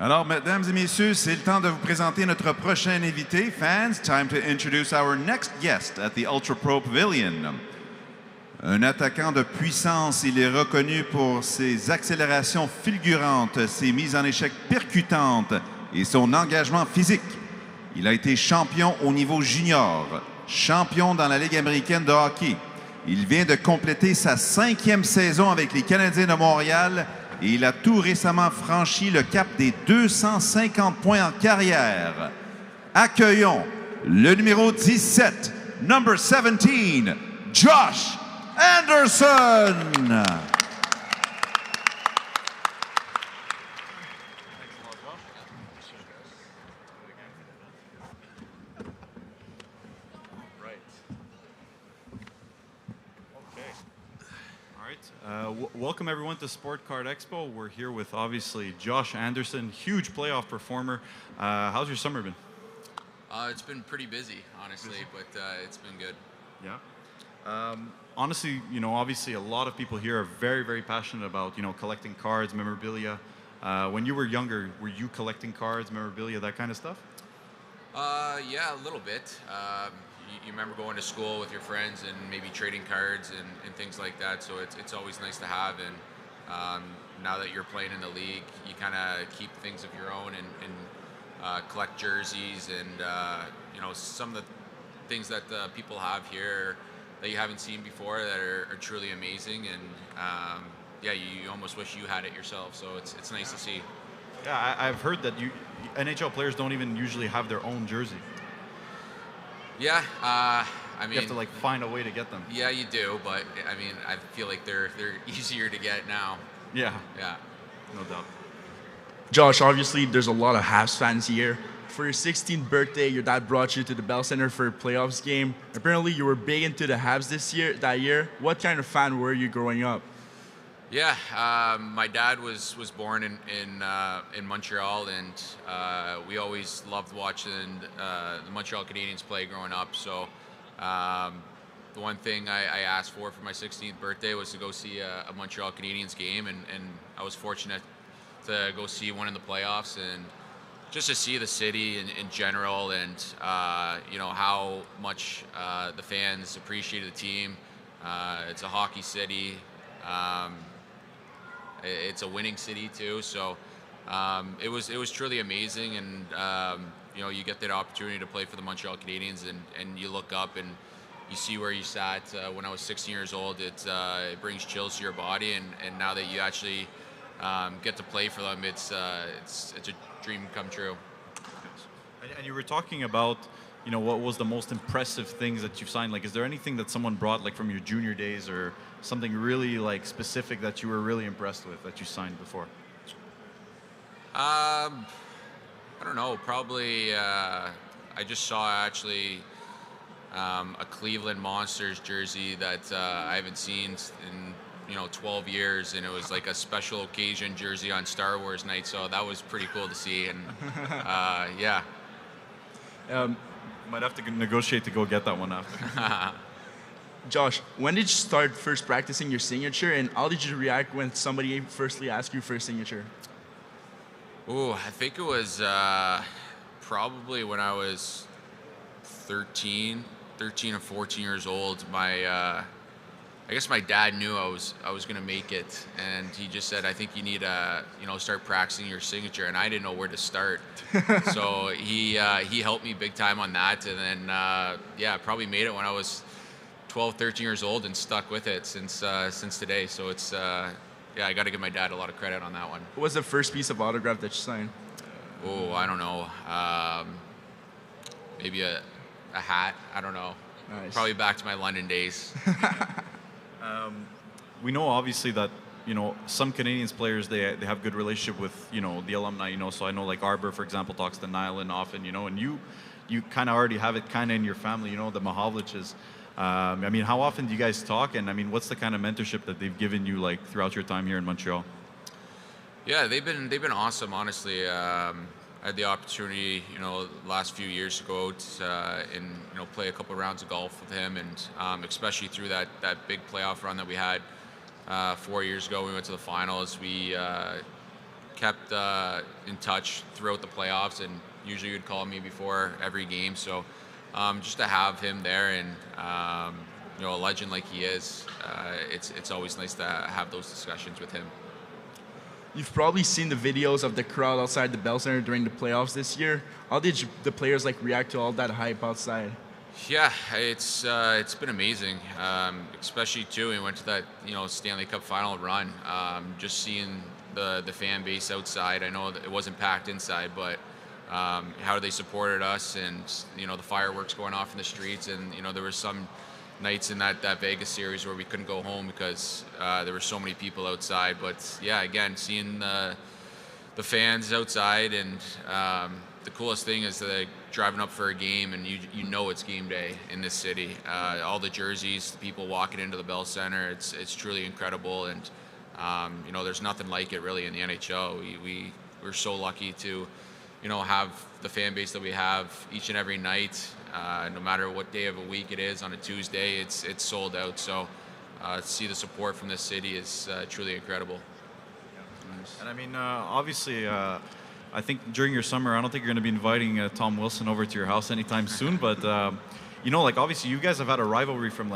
Alors, mesdames et messieurs, c'est le temps de vous présenter notre prochain invité. Fans, time to introduce our next guest at the Ultra Pro Pavilion. Un attaquant de puissance, il est reconnu pour ses accélérations fulgurantes, ses mises en échec percutantes et son engagement physique. Il a été champion au niveau junior, champion dans la Ligue américaine de hockey. Il vient de compléter sa 5e saison avec les Canadiens de Montréal et il a tout récemment franchi le cap des 250 points en carrière. Accueillons le numéro 17, number 17, Josh Anderson. Welcome everyone to Sport Card Expo. We're here with obviously Josh Anderson, huge playoff performer. How's your summer been? It's been pretty busy, honestly, but it's been good. Yeah. Honestly, you know, obviously a lot of people here are very, very passionate about, you know, collecting cards, memorabilia. When you were younger, were you collecting cards, memorabilia, that kind of stuff? Yeah, a little bit. You remember going to school with your friends and maybe trading cards and things like that, so it's always nice to have. And now that you're playing in the league, you kind of keep things of your own and collect jerseys and you know, some of the things that people have here that you haven't seen before that are truly amazing. And yeah, you almost wish you had it yourself, so it's nice to see. Yeah, I've heard that NHL players don't even usually have their own jersey. Yeah, I mean, you have to like find a way to get them. Yeah, you do, but I mean, I feel like they're easier to get now. Yeah. Yeah. No doubt. Josh, obviously there's a lot of Habs fans here. For your 16th birthday, your dad brought you to the Bell Center for a playoffs game. Apparently you were big into the Habs that year. What kind of fan were you growing up? Yeah, my dad was born in Montreal, and we always loved watching the Montreal Canadiens play growing up. So the one thing I asked for my 16th birthday was to go see a Montreal Canadiens game, and I was fortunate to go see one in the playoffs, and just to see the city in general, and you know, how much the fans appreciated the team. It's a hockey city. It's a winning city too, so it was truly amazing. And you know, you get that opportunity to play for the Montreal Canadiens, and you look up and you see where you sat when I was 16 years old. It brings chills to your body, and now that you actually get to play for them, it's a dream come true. And you were talking about, you know, what was the most impressive things that you've signed? Like, is there anything that someone brought, like from your junior days, or something really like specific that you were really impressed with that you signed before? I don't know. Probably I just saw actually a Cleveland Monsters jersey that I haven't seen in 12 years, and it was like a special occasion jersey on Star Wars night. So that was pretty cool to see. And yeah. Might have to negotiate to go get that one after. Josh, when did you start first practicing your signature, and how did you react when somebody firstly asked you for a signature? Oh, I think it was probably when I was 13 or 14 years old. I guess my dad knew I was going to make it, and he just said, "I think you need to, start practicing your signature." And I didn't know where to start, so he helped me big time on that. And then yeah, I probably made it when I was 12, 13 years old, and stuck with it since today. So it's yeah, I got to give my dad a lot of credit on that one. What was the first piece of autograph that you signed? Oh, I don't know. Maybe a hat. I don't know. Nice. Probably back to my London days. We know obviously that, some Canadians players, they have good relationship with, the alumni, so I know like Arbor, for example, talks to Nyland often, and you kind of already have it kind of in your family, the Mahovliches. I mean, how often do you guys talk? And I mean, what's the kind of mentorship that they've given you like throughout your time here in Montreal? Yeah, they've been awesome, honestly. I had the opportunity, last few years to go out and play a couple of rounds of golf with him, and especially through that big playoff run that we had 4 years ago. We went to the finals. We kept in touch throughout the playoffs, and usually would call me before every game. So just to have him there, and a legend like he is, it's always nice to have those discussions with him. You've probably seen the videos of the crowd outside the Bell Center during the playoffs this year. How did the players react to all that hype outside? Yeah, it's been amazing, especially too. We went to that Stanley Cup final run. Just seeing the fan base outside. I know that it wasn't packed inside, but how they supported us, and the fireworks going off in the streets, and there was some nights in that Vegas series where we couldn't go home because there were so many people outside. But yeah, again, seeing the fans outside, and the coolest thing is that driving up for a game and you know it's game day in this city. All the jerseys, the people walking into the Bell Center, it's truly incredible, and there's nothing like it really in the NHL. We're so lucky to have the fan base that we have each and every night. No matter what day of a week it is, on a Tuesday, it's sold out. So to see the support from this city is truly incredible. And I mean, obviously, I think during your summer, I don't think you're going to be inviting Tom Wilson over to your house anytime soon. But obviously, you guys have had a rivalry from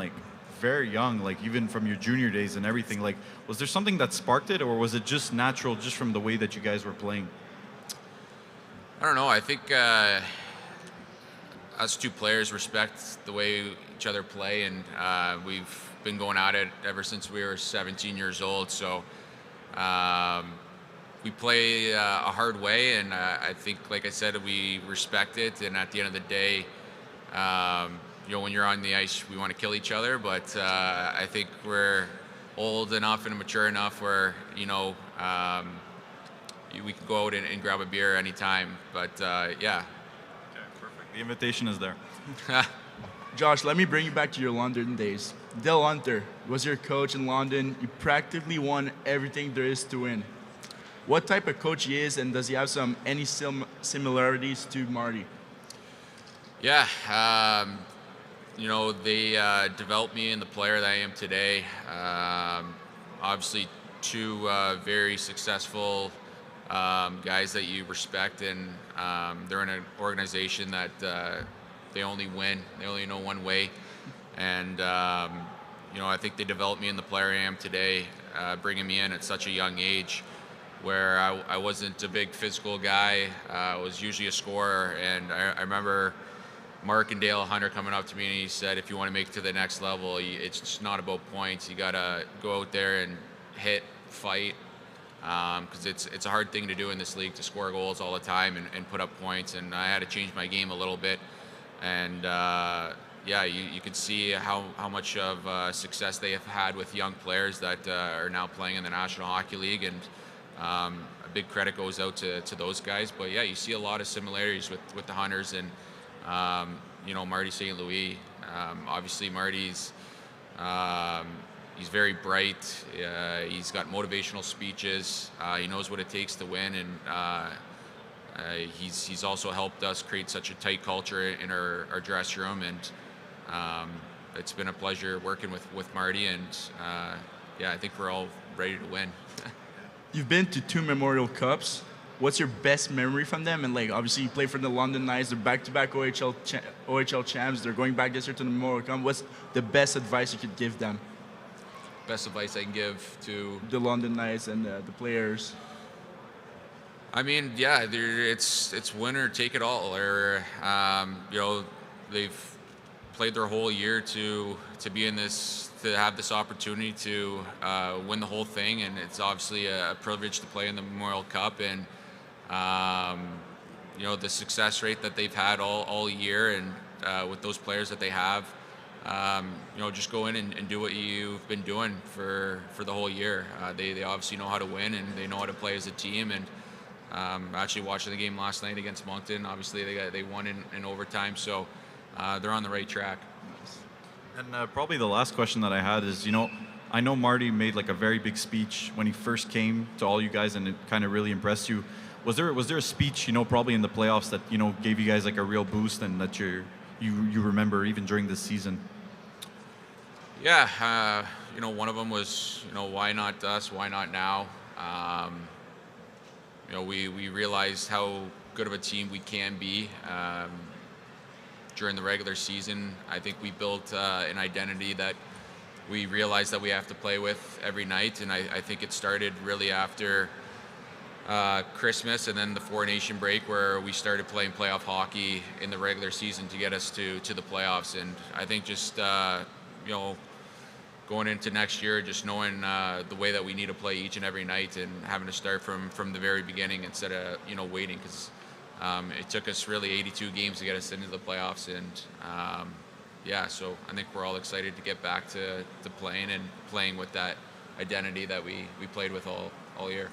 very young, even from your junior days and everything. Was there something that sparked it, or was it just natural, just from the way that you guys were playing? I don't know. I think us two players respect the way each other play, and we've been going at it ever since we were 17 years old. So we play a hard way, and I think, like I said, we respect it. And at the end of the day, when you're on the ice, we want to kill each other. But I think we're old enough and mature enough where we can go out and grab a beer anytime. But yeah. Okay, perfect. The invitation is there. Josh, let me bring you back to your London days. Dale Hunter was your coach in London. You practically won everything there is to win. What type of coach he is, and does he have any similarities to Marty? Yeah, they developed me in the player that I am today. Obviously, two very successful guys that you respect, and they're in an organization that they only win. They only know one way, and I think they developed me in the player I am today, bringing me in at such a young age, where I wasn't a big physical guy. I was usually a scorer, and I remember Mark and Dale Hunter coming up to me, and he said, if you want to make it to the next level, it's just not about points. You got to go out there and hit, fight, because it's a hard thing to do in this league, to score goals all the time and put up points. And I had to change my game a little bit. And you could see how much of success they have had with young players that are now playing in the National Hockey League. And a big credit goes out to those guys. But yeah, you see a lot of similarities with the Hunters and Marty St. Louis. Obviously, Marty's he's very bright. He's got motivational speeches. He knows what it takes to win, and he's also helped us create such a tight culture in our dressing room. And it's been a pleasure working with Marty. And I think we're all ready to win. You've been to 2 Memorial Cups. What's your best memory from them? And obviously you play for the London Knights. They're back-to-back OHL champs. They're going back this year to the Memorial Cup. What's the best advice you could give them? Best advice I can give to the London Knights and the players. I mean, yeah, it's win or take it all. Or they've played their whole year to be in this, to have this opportunity to win the whole thing, and it's obviously a privilege to play in the Memorial Cup. And the success rate that they've had all year, and with those players that they have, just go in and do what you've been doing for the whole year. They obviously know how to win, and they know how to play as a team. And actually watching the game last night against Moncton, obviously they won in overtime, so they're on the right track. And probably the last question that I had is, I know Marty made a very big speech when he first came to all you guys, and it kind of really impressed you. Was there a speech, probably in the playoffs that gave you guys a real boost, and that you remember even during this season? Yeah, one of them was, why not us? Why not now? we realized how good of a team we can be during the regular season. I think we built an identity that we realized that we have to play with every night, and I think it started really after Christmas and then the Four Nation break, where we started playing playoff hockey in the regular season to get us to the playoffs. And I think just going into next year, just knowing the way that we need to play each and every night and having to start from the very beginning instead of waiting, because it took us really 82 games to get us into the playoffs. And so I think we're all excited to get back to playing with that identity that we played with all year.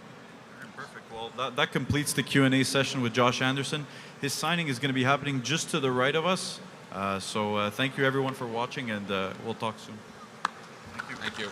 Perfect. Well, that completes the Q&A session with Josh Anderson. His signing is going to be happening just to the right of us. So thank you everyone for watching, and we'll talk soon. Thank you.